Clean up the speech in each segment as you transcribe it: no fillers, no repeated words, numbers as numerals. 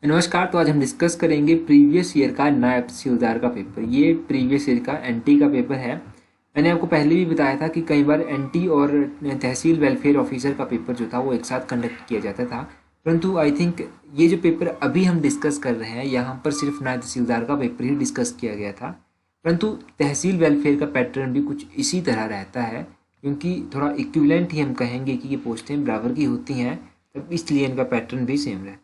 नमस्कार। तो आज हम डिस्कस करेंगे प्रीवियस ईयर का नायब तहसीलदार का पेपर। ये प्रीवियस ईयर का एनटी का पेपर है। मैंने आपको पहले भी बताया था कि कई बार एनटी और तहसील वेलफेयर ऑफिसर का पेपर जो था वो एक साथ कंडक्ट किया जाता था, परंतु आई थिंक ये जो पेपर अभी हम डिस्कस कर रहे हैं यहाँ पर सिर्फ नायब तहसीलदार का पेपर ही डिस्कस किया गया था, परंतु तहसील वेलफेयर का पैटर्न भी कुछ इसी तरह रहता है, क्योंकि थोड़ा इक्विवेलेंट ही हम कहेंगे कि ये पोस्टें बराबर की होती हैं, तब इसलिए इनका पैटर्न भी सेम रहता है।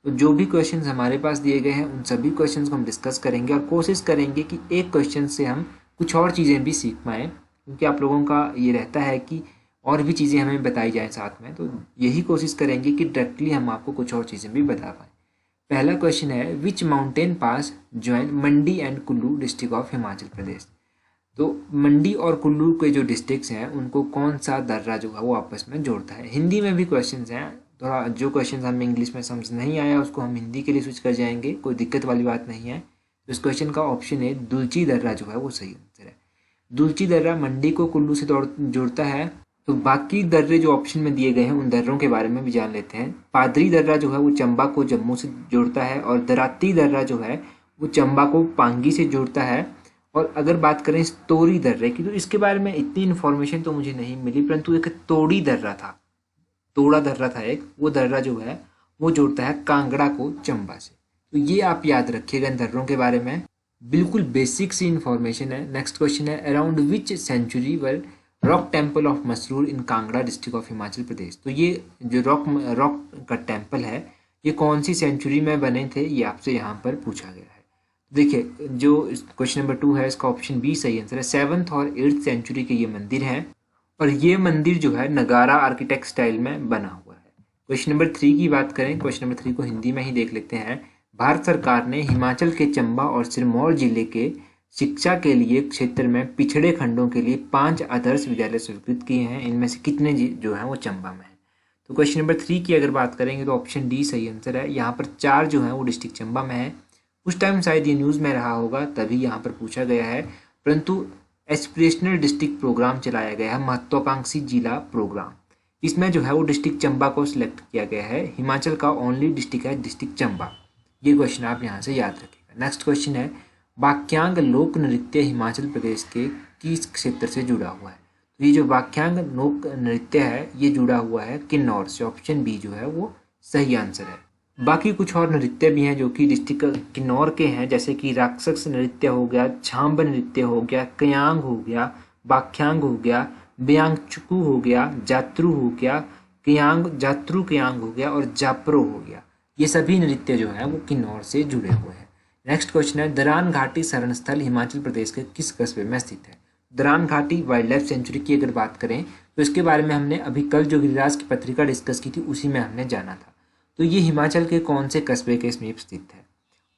तो जो भी क्वेश्चंस हमारे पास दिए गए हैं उन सभी क्वेश्चंस को हम डिस्कस करेंगे और कोशिश करेंगे कि एक क्वेश्चन से हम कुछ और चीज़ें भी सीख पाएँ, क्योंकि आप लोगों का ये रहता है कि और भी चीज़ें हमें बताई जाएँ साथ में, तो यही कोशिश करेंगे कि डायरेक्टली हम आपको कुछ और चीज़ें भी बता पाएँ। पहला क्वेश्चन है, which mountain pass join Mandi and Kullu district of Himachal Pradesh. तो मंडी और कुल्लू के जो डिस्ट्रिक्ट्स हैं उनको कौन सा दर्रा जो है वो आपस में जोड़ता है। हिंदी में भी क्वेश्चंस हैं, थोड़ा जो क्वेश्चन हमें इंग्लिश में समझ नहीं आया उसको हम हिंदी के लिए स्विच कर जाएंगे, कोई दिक्कत वाली बात नहीं है। तो इस क्वेश्चन का ऑप्शन है दुलची दर्रा जो है वो सही आंसर है। दुलची दर्रा मंडी को कुल्लू से जोड़ता है। तो बाकी दर्रे जो ऑप्शन में दिए गए हैं उन दर्रों के बारे में भी जान लेते हैं। पादरी दर्रा जो है वो चंबा को जम्मू से जोड़ता है, और दराती दर्रा जो है वो चंबा को पांगी से जोड़ता है। और अगर बात करें इस तोड़ी दर्रे की, तो इसके बारे में इतनी इन्फॉर्मेशन तो मुझे नहीं मिली, परंतु एक तोड़ी दर्रा था, तोड़ा दर्रा था एक, वो दर्रा जो है वो जोड़ता है कांगड़ा को चंबा से। तो ये आप याद रखिएगा इन दर्रों के बारे में, बिल्कुल बेसिक सी इन्फॉर्मेशन है। नेक्स्ट क्वेश्चन है, around which century were rock temple of Masroor in Kangra district of Himachal Pradesh. तो ये जो रॉक का टेम्पल है ये कौन सी सेंचुरी में बने थे, ये आपसे यहाँ पर पूछा गया है। देखिए जो क्वेश्चन नंबर 2 है इसका ऑप्शन बी सही आंसर है। 7th और 8th सेंचुरी के ये मंदिर हैं, और ये मंदिर जो है नगारा आर्किटेक्ट स्टाइल में बना हुआ है। क्वेश्चन नंबर 3 की बात करें, क्वेश्चन नंबर 3 को हिंदी में ही देख लेते हैं। भारत सरकार ने हिमाचल के चंबा और सिरमौर जिले के शिक्षा के लिए क्षेत्र में पिछड़े खंडों के लिए 5 आदर्श विद्यालय स्वीकृत किए हैं, इनमें से कितने जो हैं वो चंबा में है। तो क्वेश्चन नंबर 3 की अगर बात करेंगे तो ऑप्शन डी सही आंसर है। यहाँ पर 4 जो है वो डिस्ट्रिक्ट चंबा में है। उस टाइम शायद ये न्यूज़ में रहा होगा तभी यहाँ पर पूछा गया है, परंतु एस्पिरेशनल डिस्ट्रिक्ट प्रोग्राम चलाया गया है, महत्वाकांक्षी जिला प्रोग्राम। इसमें जो है वो डिस्ट्रिक्ट चंबा को सिलेक्ट किया गया है। हिमाचल का ओनली डिस्ट्रिक्ट है डिस्ट्रिक्ट चंबा। ये क्वेश्चन आप यहाँ से याद रखिएगा। नेक्स्ट क्वेश्चन है, वाक्यांग लोक नृत्य हिमाचल प्रदेश के किस क्षेत्र से जुड़ा हुआ है। तो ये जो वाक्यांग लोक नृत्य है ये जुड़ा हुआ है किन्नौर से। ऑप्शन बी जो है वो सही आंसर है। बाकी कुछ और नृत्य भी हैं जो कि डिस्ट्रिक्ट किन्नौर के हैं, जैसे कि राक्षस नृत्य हो गया, छांब नृत्य हो गया, कयांग हो गया, बाख्यांग हो गया, ब्यांगचुकू हो गया, जात्रु हो गया, कयांग जात्रु कयांग हो गया, और जापरो हो गया। ये सभी नृत्य जो है वो किन्नौर से जुड़े हुए हैं। नेक्स्ट क्वेश्चन है, दरान घाटी शरण स्थल हिमाचल प्रदेश के किस कस्बे में स्थित है। दरान घाटी वाइल्ड लाइफ सेंचुरी की अगर बात करें तो इसके बारे में हमने अभी कल जो गिरिराज की पत्रिका डिस्कस की थी उसी में हमने जाना था। तो ये हिमाचल के कौन से कस्बे के समीप स्थित है।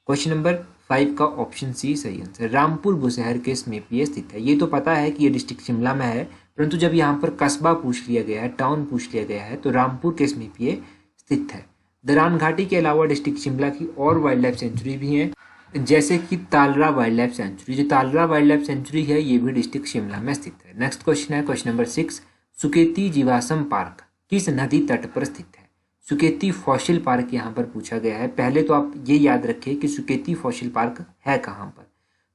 क्वेश्चन नंबर 5 का ऑप्शन सी सही आंसर। रामपुर बुशहर के समीप ये स्थित है। ये तो पता है कि ये डिस्ट्रिक्ट शिमला में है, परंतु जब यहाँ पर कस्बा पूछ लिया गया है, टाउन पूछ लिया गया है, तो रामपुर के समीप ये स्थित है। दरान घाटी के अलावा डिस्ट्रिक्ट शिमला की और वाइल्ड लाइफ सेंचुरी भी हैं, जैसे कि तालरा वाइल्ड लाइफ सेंचुरी। जो तालरा वाइल्ड लाइफ सेंचुरी है ये भी डिस्ट्रिक्ट शिमला में स्थित है। नेक्स्ट क्वेश्चन है क्वेश्चन नंबर 6, सुकेती जीवाश्म पार्क किस नदी तट पर स्थित है। सुकेती फॉसिल पार्क यहाँ पर पूछा गया है। पहले तो आप ये याद रखिए कि सुकेती फॉसिल पार्क है कहाँ पर।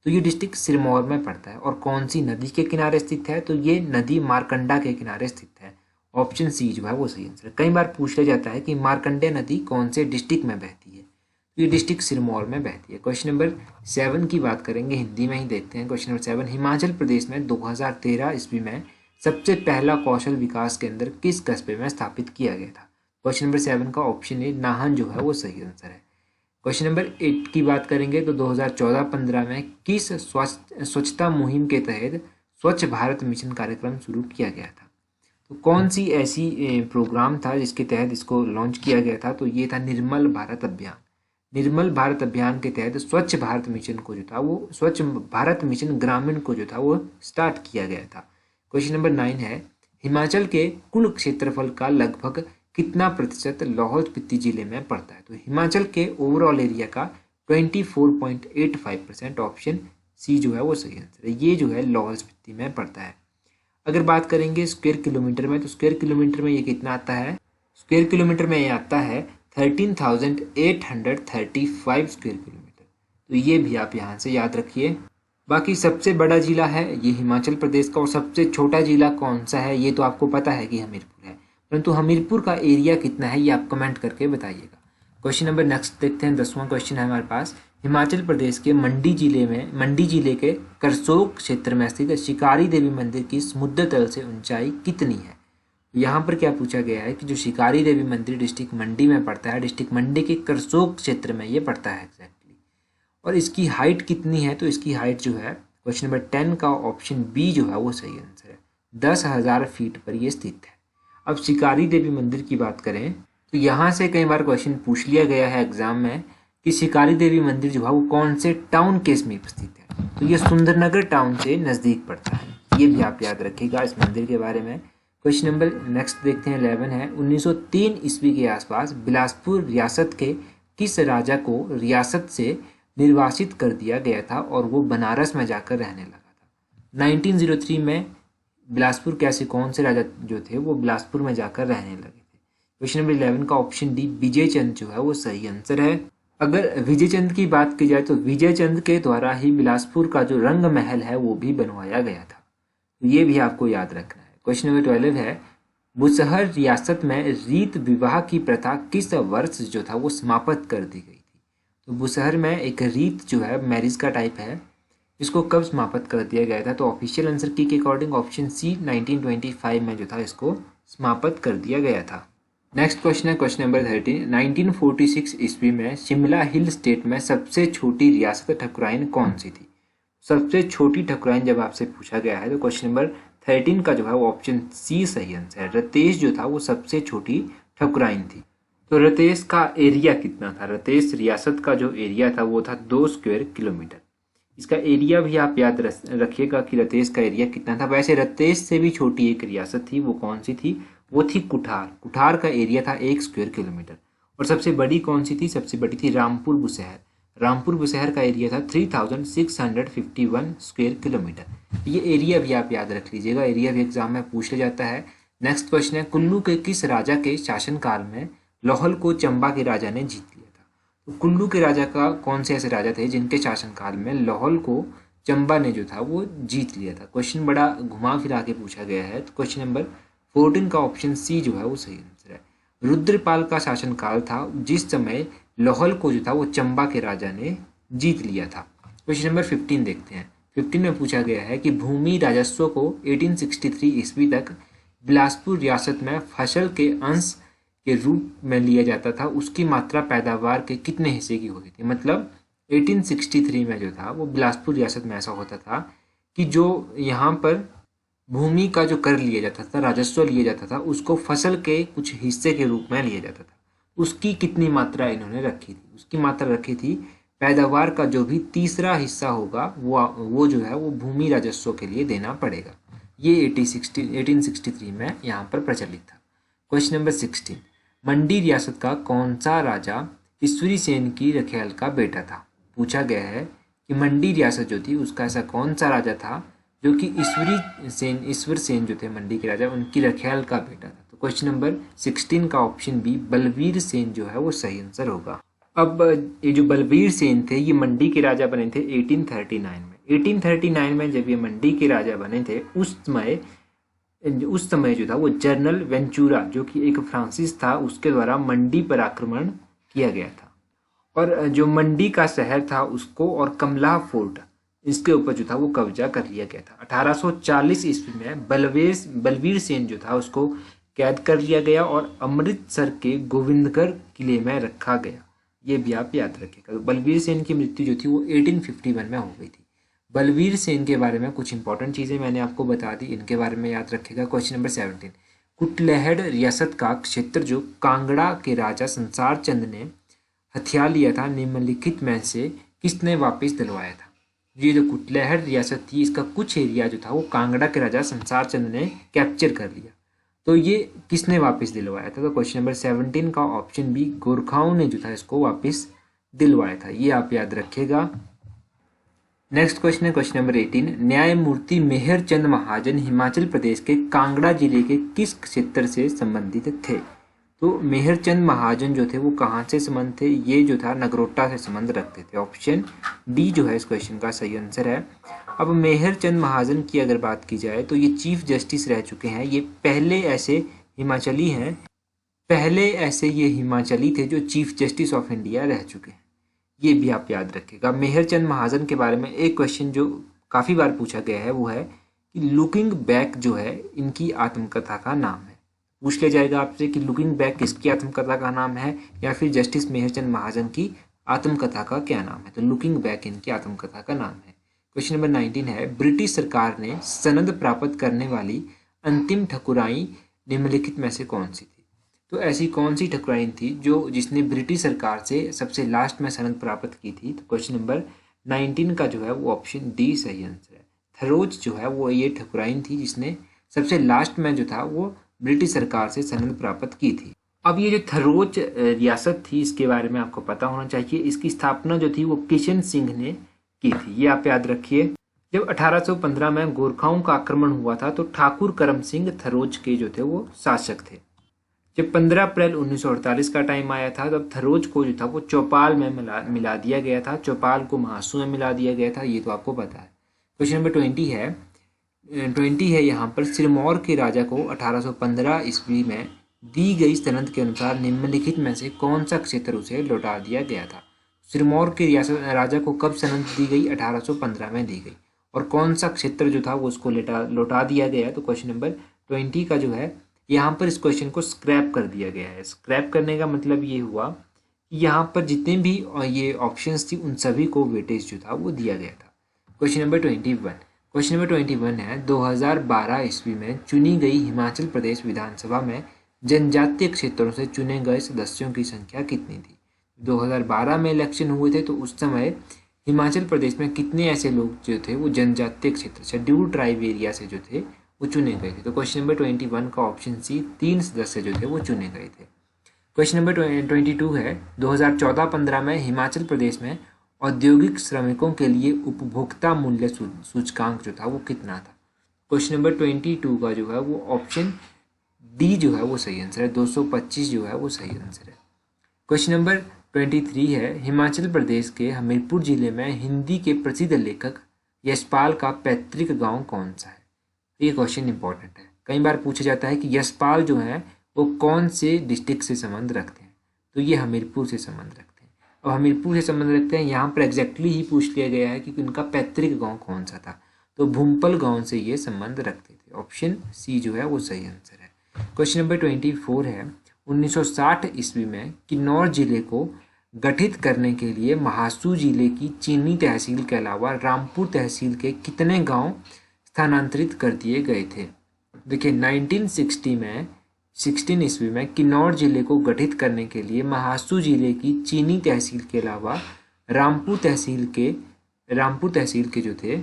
तो ये डिस्ट्रिक्ट सिरमौर में पड़ता है, और कौन सी नदी के किनारे स्थित है, तो ये नदी मारकंडा के किनारे स्थित है। ऑप्शन सी जो है वो सही आंसर है। कई बार पूछ लिया जाता है कि मारकंडे नदी कौन से डिस्ट्रिक्ट में बहती है, तो ये डिस्ट्रिक्ट सिरमौर में बहती है। क्वेश्चन नंबर 7 की बात करेंगे, हिंदी में ही देखते हैं। क्वेश्चन नंबर 7, हिमाचल प्रदेश में 2013 ईस्वी में सबसे पहला कौशल विकास केंद्र किस कस्बे में स्थापित किया गया था। क्वेश्चन नंबर 7 का ऑप्शन ए नाहन जो है वो सही आंसर है। क्वेश्चन नंबर 8 की बात करेंगे तो 2014-15 में किस स्वच्छता मुहिम के तहत स्वच्छ भारत मिशन कार्यक्रम शुरू किया गया था। तो कौन सी ऐसी प्रोग्राम था जिसके तहत इसको लॉन्च किया गया था, तो ये था निर्मल भारत अभियान। निर्मल भारत अभियान के तहत स्वच्छ भारत मिशन को जो था वो स्वच्छ भारत मिशन ग्रामीण को जो था वो स्टार्ट किया गया था। क्वेश्चन नंबर 9 है, हिमाचल के कुल क्षेत्रफल का लगभग कितना प्रतिशत लाहौल स्पीति जिले में पड़ता है। तो हिमाचल के ओवरऑल एरिया का 24.85%। ऑप्शन सी जो है वो सही आंसर है। ये जो है लाहौल स्पीति में पड़ता है। अगर बात करेंगे स्क्वायर किलोमीटर में, तो स्क्वायर किलोमीटर में ये कितना आता है, स्क्वायर किलोमीटर में ये आता है 13,835 स्क्वायर किलोमीटर। तो ये भी आप यहाँ से याद रखिए। बाकी सबसे बड़ा जिला है ये हिमाचल प्रदेश का, और सबसे छोटा जिला कौन सा है ये तो आपको पता है कि हमीरपुर है, परंतु हमीरपुर का एरिया कितना है ये आप कमेंट करके बताइएगा। क्वेश्चन नंबर नेक्स्ट देखते हैं। 10वां क्वेश्चन है हमारे पास। हिमाचल प्रदेश के मंडी जिले के करसोग क्षेत्र में स्थित शिकारी देवी मंदिर की समुद्र तल से ऊंचाई कितनी है। यहाँ पर क्या पूछा गया है कि जो शिकारी देवी मंदिर डिस्ट्रिक्ट मंडी में पड़ता है, डिस्ट्रिक्ट मंडी के करसोग क्षेत्र में ये पड़ता है एग्जैक्टली, और इसकी हाइट कितनी है। तो इसकी हाइट जो है क्वेश्चन नंबर 10 का ऑप्शन बी जो है वो सही आंसर है। 10,000 फीट पर यह स्थित है। अब शिकारी देवी मंदिर की बात करें तो यहाँ से कई बार क्वेश्चन पूछ लिया गया है एग्जाम में कि शिकारी देवी मंदिर जो है वो कौन से टाउन के समीप स्थित है। तो ये सुंदरनगर टाउन से नज़दीक पड़ता है, ये भी आप याद रखिएगा इस मंदिर के बारे में। क्वेश्चन नंबर नेक्स्ट देखते हैं 11 है। 1903 ईस्वी के आसपास बिलासपुर रियासत के किस राजा को रियासत से निर्वासित कर दिया गया था और वो बनारस में जाकर रहने लगा था। 1903 में बिलासपुर कैसे कौन से राजा जो थे वो बिलासपुर में जाकर रहने लगे थे। क्वेश्चन नंबर 11 का ऑप्शन डी विजय चंद जो है वो सही आंसर है। अगर विजय चंद की बात की जाए तो विजय चंद के द्वारा ही बिलासपुर का जो रंग महल है वो भी बनवाया गया था, तो ये भी आपको याद रखना है। क्वेश्चन नंबर 12 है। बुसहर रियासत में रीत विवाह की प्रथा किस वर्ष जो था वो समाप्त कर दी गई थी। तो बुसहर में एक रीत जो है मैरिज का टाइप है, इसको कब समाप्त कर दिया गया था। तो ऑफिशियल आंसर की के अकॉर्डिंग ऑप्शन सी 1925 में जो था इसको समाप्त कर दिया गया था। नेक्स्ट क्वेश्चन है क्वेश्चन नंबर 13। 1946 ईस्वी में शिमला हिल स्टेट में सबसे छोटी रियासत ठकुराइन कौन सी थी। सबसे छोटी ठकुराइन जब आपसे पूछा गया है तो क्वेश्चन नंबर 13 का जो है वो ऑप्शन सी सही आंसर है। रतेश जो था वो सबसे छोटी ठकुराइन थी। तो रतेश का एरिया कितना था। रतेश रियासत का जो एरिया था वो था 2 स्क्वायर किलोमीटर। इसका एरिया भी आप याद रखिएगा कि रतेश का एरिया कितना था। वैसे रतेश से भी छोटी एक रियासत थी, वो कौन सी थी, वो थी कुठार। कुठार का एरिया था 1 स्क्वायर किलोमीटर। और सबसे बड़ी कौन सी थी, सबसे बड़ी थी रामपुर बुशहर। रामपुर बुशहर का एरिया था 3651 स्क्वायर किलोमीटर। ये एरिया भी आप याद रख लीजिएगा, एरिया भी एग्जाम में पूछ लिया जाता है। नेक्स्ट क्वेश्चन है। कुल्लू के किस राजा के शासनकाल में लाहौल को चंबा के राजा ने जीत लिया था। तो कुल्लू के राजा का कौन से ऐसे राजा थे जिनके शासनकाल में लाहौल को चंबा ने जो था वो जीत लिया था। क्वेश्चन बड़ा घुमा फिरा के पूछा गया है। तो क्वेश्चन नंबर 14 का ऑप्शन सी जो है वो सही आंसर है। रुद्रपाल का शासनकाल था जिस समय लाहौल को जो था वो चंबा के राजा ने जीत लिया था। क्वेश्चन नंबर 15 देखते हैं। 15 में पूछा गया है कि भूमि राजस्व को 1863 ईस्वी तक बिलासपुर रियासत में फसल के अंश के रूप में लिया जाता था, उसकी मात्रा पैदावार के कितने हिस्से की होती थी। मतलब 1863 में जो था वो बिलासपुर रियासत में ऐसा होता था कि जो यहाँ पर भूमि का जो कर लिया जाता था, राजस्व लिया जाता था, उसको फसल के कुछ हिस्से के रूप में लिया जाता था। उसकी कितनी मात्रा इन्होंने रखी थी, उसकी मात्रा रखी थी पैदावार का जो भी तीसरा हिस्सा होगा वो जो है वो भूमि राजस्व के लिए देना पड़ेगा। ये 1863 में यहाँ पर प्रचलित था। Question number 16। मंडी रियासत का कौन सा राजा ईश्वरी सेन की रखैल का बेटा था। पूछा गया है कि मंडी रियासत जो थी उसका ऐसा कौन सा राजा था जो कि ईश्वर सेन जो थे मंडी के राजा, उनकी रखैल का बेटा था। तो क्वेश्चन नंबर 16 का ऑप्शन बी बलवीर सेन जो है वो सही आंसर होगा। अब ये जो बलवीर सेन थे ये मंडी के राजा बने थे 1839 में। 1839 में जब ये मंडी के राजा बने थे उस समय जो था वो जनरल वेंचुरा जो कि एक फ्रांसिस था उसके द्वारा मंडी पर आक्रमण किया गया था, और जो मंडी का शहर था उसको और कमला फोर्ट इसके ऊपर जो था वो कब्जा कर लिया गया था। 1840 ईस्वी में बलवीर सेन जो था उसको कैद कर लिया गया और अमृतसर के गोविंदगढ़ किले में रखा गया। ये भी आप याद रखिएगा। बलवीर सेन की मृत्यु जो थी वो 1851 में हो गई थी। बलवीर सेन के बारे में कुछ इंपॉर्टेंट चीज़ें मैंने आपको बता दी, इनके बारे में याद रखिएगा। Question number 17। कुटलैहड़ रियासत का क्षेत्र जो कांगड़ा के राजा संसार चंद ने हथिया लिया था निम्नलिखित में से किसने वापस दिलवाया था। ये जो कुटलैहड़ रियासत थी इसका कुछ एरिया जो था वो कांगड़ा के राजा संसार चंद ने कैप्चर कर लिया, तो ये किसने वापस दिलवाया था। तो क्वेश्चन नंबर 17 का ऑप्शन बी गोरखाओं ने जो था इसको वापस दिलवाया था। ये आप याद रखिएगा। नेक्स्ट क्वेश्चन है क्वेश्चन नंबर 18। न्यायमूर्ति मेहर चंद महाजन हिमाचल प्रदेश के कांगड़ा जिले के किस क्षेत्र से संबंधित थे। तो मेहरचंद महाजन जो थे वो कहाँ से संबंध थे, ये जो था नगरोटा से संबंध रखते थे। ऑप्शन डी जो है इस क्वेश्चन का सही आंसर है। अब मेहरचंद महाजन की अगर बात की जाए तो ये चीफ जस्टिस रह चुके हैं। ये पहले ऐसे हिमाचली थे जो चीफ जस्टिस ऑफ इंडिया रह चुके हैं। ये भी आप याद रखिएगा। मेहरचंद महाजन के बारे में एक क्वेश्चन जो काफ़ी बार पूछा गया है वो है कि लुकिंग बैक जो है इनकी आत्मकथा का नाम है। पूछ लिया जाएगा आपसे कि लुकिंग बैक किसकी आत्मकथा का नाम है या फिर जस्टिस मेहरचंद महाजन की आत्मकथा का क्या नाम है। तो लुकिंग बैक इनकी आत्मकथा का नाम है। क्वेश्चन नंबर 19 है, ब्रिटिश सरकार ने सनद प्राप्त करने वाली अंतिम ठकुराई निम्नलिखित में से कौन सी थी। तो ऐसी कौन सी ठकुराइन थी जिसने ब्रिटिश सरकार से सबसे लास्ट में सनद प्राप्त की थी। तो क्वेश्चन नंबर 19 का जो है वो ऑप्शन डी सही आंसर है। थरोज जो है वो ये ठकुराइन थी जिसने सबसे लास्ट में जो था वो ब्रिटिश सरकार से सनद प्राप्त की थी। अब ये जो थरोज रियासत थी इसके बारे में आपको पता होना चाहिए। इसकी स्थापना जो थी वो किशन सिंह ने की थी, ये आप याद रखिए। जब 1815 में गोरखाओं का आक्रमण हुआ था तो ठाकुर करम सिंह थरोज के जो थे वो शासक थे। जब 15 अप्रैल 1948 का टाइम आया था तब थरोज को जो था वो चौपाल में मिला दिया गया था, चौपाल को महासू में मिला दिया गया था, ये तो आपको पता है। क्वेश्चन नंबर 20 है यहाँ पर, सिरमौर के राजा को 1815 ईस्वी में दी गई सनद के अनुसार निम्नलिखित में से कौन सा क्षेत्र उसे लौटा दिया गया था। सिरमौर के राजा को कब सनद दी गई, 1815 में दी गई, और कौन सा क्षेत्र जो था वो उसको लौटा दिया गया। तो क्वेश्चन नंबर 20 का जो है यहाँ पर इस क्वेश्चन को स्क्रैप कर दिया गया है। स्क्रैप करने का मतलब ये हुआ कि यहाँ पर जितने भी ये ऑप्शंस थी उन सभी को वेटेज जो था वो दिया गया था। क्वेश्चन नंबर 21 है, 2012 ईस्वी में चुनी गई हिमाचल प्रदेश विधानसभा में जनजातीय क्षेत्रों से चुने गए सदस्यों की संख्या कितनी थी। 2012 में इलेक्शन हुए थे तो उस समय हिमाचल प्रदेश में कितने ऐसे लोग जो थे वो जनजातीय क्षेत्र शेड्यूल्ड ट्राइब एरिया से जो थे वो चुने गए थे। तो क्वेश्चन नंबर 21 का ऑप्शन सी 3 सदस्य जो थे वो चुने गए थे। क्वेश्चन नंबर 22 है, 2014-15 में हिमाचल प्रदेश में औद्योगिक श्रमिकों के लिए उपभोक्ता मूल्य सूचकांक जो था वो कितना था। क्वेश्चन नंबर 22 का जो है वो ऑप्शन डी जो है वो सही आंसर है, 225 जो है वो सही आंसर है। क्वेश्चन नंबर 23 है, हिमाचल प्रदेश के हमीरपुर जिले में हिंदी के प्रसिद्ध लेखक यशपाल का पैतृक गांव कौन सा है। ये क्वेश्चन इंपॉर्टेंट है, कई बार पूछा जाता है कि यशपाल जो है वो कौन से डिस्ट्रिक्ट से संबंध रखते हैं। तो ये हमीरपुर से संबंध रखते हैं। अब हमीरपुर से संबंध रखते हैं, यहाँ पर एग्जैक्टली ही पूछ लिया गया है कि उनका पैतृक गांव कौन सा था। तो भूमपल गांव से ये संबंध रखते थे। ऑप्शन सी जो है वो सही आंसर है। क्वेश्चन नंबर 24 है, 1960 ईस्वी में किन्नौर जिले को गठित करने के लिए महासू जिले की चीनी तहसील के अलावा रामपुर तहसील के कितने गांव स्थानांतरित कर दिए गए थे। देखिए 1916 ईस्वी में किन्नौर जिले को गठित करने के लिए महासू जिले की चीनी तहसील के अलावा रामपुर तहसील के जो थे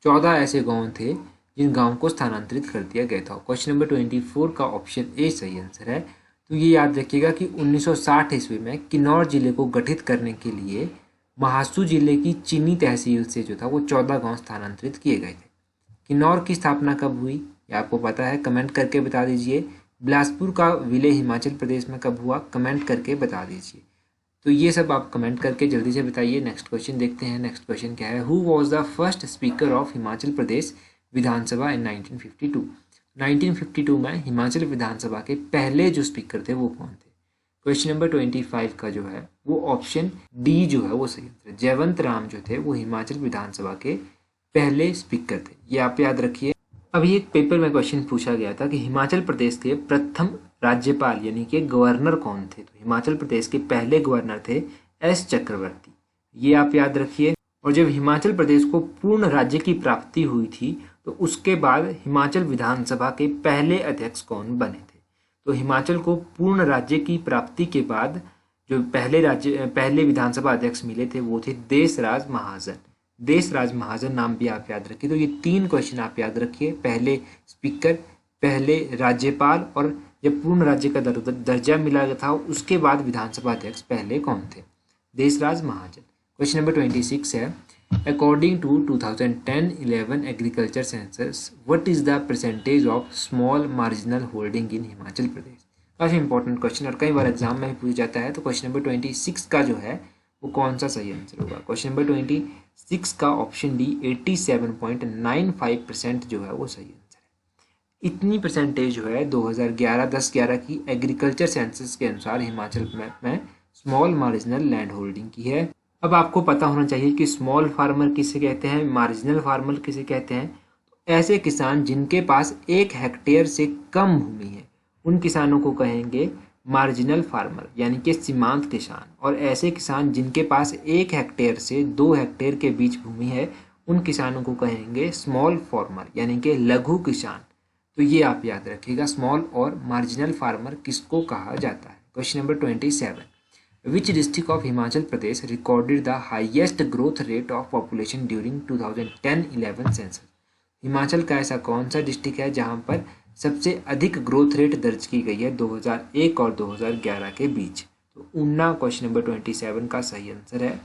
14 ऐसे गांव थे जिन गांव को स्थानांतरित कर दिया गया था। क्वेश्चन नंबर 24 का ऑप्शन ए सही आंसर है। तो ये याद रखिएगा कि 1960 ईस्वी में किन्नौर जिले को गठित करने के लिए महासू जिले की चीनी तहसील से जो था वो 14 गांव स्थानांतरित किए गए थे। किन्नौर की स्थापना कब हुई ये आपको पता है, कमेंट करके बता दीजिए। बिलासपुर का विलय हिमाचल प्रदेश में कब हुआ, कमेंट करके बता दीजिए। तो ये सब आप कमेंट करके जल्दी से बताइए। नेक्स्ट क्वेश्चन देखते हैं। नेक्स्ट क्वेश्चन क्या है, who was the first speaker of Himachal Pradesh Vidhan Sabha in 1952। 1952 में हिमाचल विधानसभा के पहले जो स्पीकर थे वो कौन थे। क्वेश्चन नंबर 25 का जो है वो ऑप्शन डी जो है वो सही आंसर है। जयवंत राम जो थे वो हिमाचल विधानसभा के पहले स्पीकर थे, ये आप याद रखिए। अभी एक पेपर में क्वेश्चन पूछा गया था कि हिमाचल प्रदेश के प्रथम राज्यपाल यानी कि गवर्नर कौन थे। तो हिमाचल प्रदेश के पहले गवर्नर थे एस चक्रवर्ती, ये आप याद रखिए। और जब हिमाचल प्रदेश को पूर्ण राज्य की प्राप्ति हुई थी तो उसके बाद हिमाचल विधानसभा के पहले अध्यक्ष कौन बने थे। तो हिमाचल को पूर्ण राज्य की प्राप्ति के बाद जो पहले विधानसभा अध्यक्ष मिले थे वो थे देशराज महाजन। देशराज महाजन नाम भी आप याद रखिए। तो ये 3 क्वेश्चन आप याद रखिए, पहले स्पीकर, पहले राज्यपाल, और जब पूर्ण राज्य का दर्जा मिला था उसके बाद विधानसभा अध्यक्ष पहले कौन थे, देशराज महाजन। क्वेश्चन नंबर 26 है, according to 2010-11 agriculture census what is the percentage of small marginal holding in Himachal Pradesh. काफ़ी इंपॉर्टेंट क्वेश्चन और कई बार एग्जाम में भी पूछ जाता है। तो क्वेश्चन नंबर 26 का जो है वो कौन सा सही आंसर होगा? क्वेश्चन नंबर 26 का ऑप्शन डी 87.95% जो है वो सही आंसर है। इतनी परसेंटेज जो है 2011 10-11 की एग्रीकल्चर सेंसस के अनुसार हिमाचल में स्मॉल मार्जिनल लैंड होल्डिंग की है। अब आपको पता होना चाहिए कि स्मॉल फार्मर किसे कहते हैं, मार्जिनल फार्मर किसे कहते हैं। तो ऐसे किसान जिनके पास 1 हेक्टेयर से कम भूमि है उन किसानों को कहेंगे मार्जिनल फार्मर यानी कि सीमांत किसान। और ऐसे किसान जिनके पास 1 हेक्टेयर से 2 हेक्टेयर के बीच भूमि है उन किसानों को कहेंगे स्मॉल फार्मर यानी कि लघु किसान। तो ये आप याद रखिएगा, स्मॉल और मार्जिनल फार्मर किसको कहा जाता है। Question number 27, which district of Himachal Pradesh recorded the highest growth rate of population during 2010-11 census? Himachal का ऐसा कौन सा डिस्ट्रिक्ट है जहां पर सबसे अधिक ग्रोथ रेट दर्ज की गई है 2001 और 2011 के बीच? तो ऊना क्वेश्चन नंबर 27 का सही आंसर है।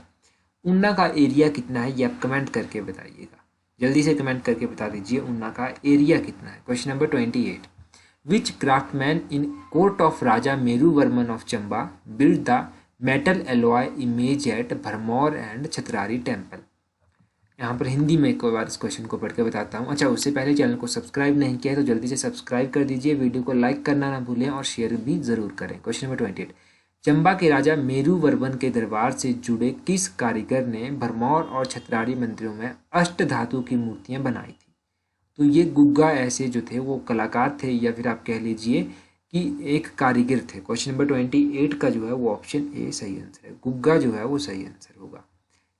ऊना का एरिया कितना है ये आप कमेंट करके बताइएगा, जल्दी से कमेंट करके बता दीजिए ऊना का एरिया कितना है। Question number 28, which craftsman in court of Raja Meru Varman of Chamba build the metal alloy image at Bharmour and Chhatrari temple? यहाँ पर हिंदी में एक बार इस क्वेश्चन को पढ़ के बताता हूँ। अच्छा, उससे पहले चैनल को सब्सक्राइब नहीं किया है तो जल्दी से सब्सक्राइब कर दीजिए, वीडियो को लाइक करना ना भूलें और शेयर भी जरूर करें। क्वेश्चन नंबर 28, चंबा के राजा मेरू वर्मन के दरबार से जुड़े किस कारीगर ने भरमौर और छतरारी मंदिरों में अष्ट धातु की मूर्तियां बनाई थी? तो ये गुग्गा ऐसे जो थे वो कलाकार थे या फिर आप कह लीजिए कि एक कारीगर थे। क्वेश्चन नंबर 28 का जो है वो ऑप्शन ए सही आंसर है, गुग्गा जो है वो सही आंसर होगा,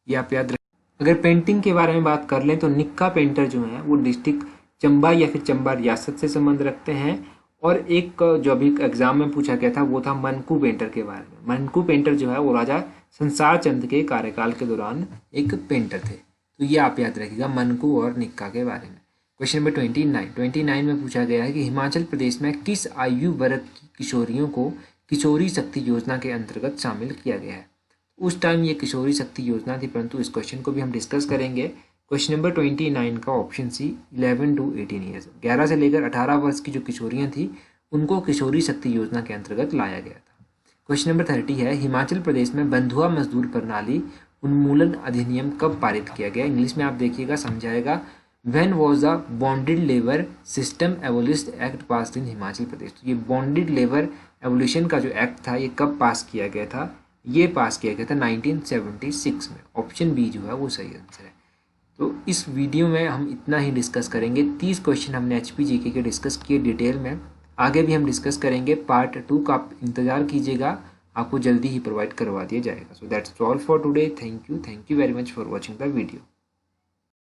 ये आप याद रखें। अगर पेंटिंग के बारे में बात कर लें तो निक्का पेंटर जो है वो डिस्ट्रिक्ट चंबा या फिर चंबा रियासत से संबंध रखते हैं। और एक जो अभी एग्जाम में पूछा गया था वो था मनकू पेंटर के बारे में। मनकू पेंटर जो है वो राजा संसार चंद के कार्यकाल के दौरान एक पेंटर थे। तो ये आप याद रखिएगा मनकू और निक्का के बारे में। क्वेश्चन नंबर 29 में पूछा गया है कि हिमाचल प्रदेश में किस आयु वर्ग की किशोरियों को किशोरी शक्ति योजना के अंतर्गत शामिल किया गया है? उस टाइम ये किशोरी शक्ति योजना थी, परंतु इस क्वेश्चन को भी हम डिस्कस करेंगे। क्वेश्चन नंबर 29 का ऑप्शन सी 11 to 18 ईयर्स, 11 से लेकर 18 वर्ष की जो किशोरियां थी उनको किशोरी शक्ति योजना के अंतर्गत लाया गया था। क्वेश्चन नंबर 30 है, हिमाचल प्रदेश में बंधुआ मजदूर प्रणाली उन्मूलन अधिनियम कब पारित किया गया? इंग्लिश में आप देखिएगा, समझाएगा। When was the bonded labor system abolition act passed in Himachal Pradesh? तो ये बॉन्डेड लेबर एवोल्यूशन का जो एक्ट था ये कब पास किया गया था? ये पास किया गया था 1976 में। ऑप्शन बी जो है वो सही आंसर है। तो इस वीडियो में हम इतना ही डिस्कस करेंगे। 30 क्वेश्चन हमने HPGK के डिस्कस किए डिटेल में, आगे भी हम डिस्कस करेंगे। पार्ट 2 का आप इंतजार कीजिएगा, आपको जल्दी ही प्रोवाइड करवा दिया जाएगा। So that's all for today. Thank you very much for watching the video.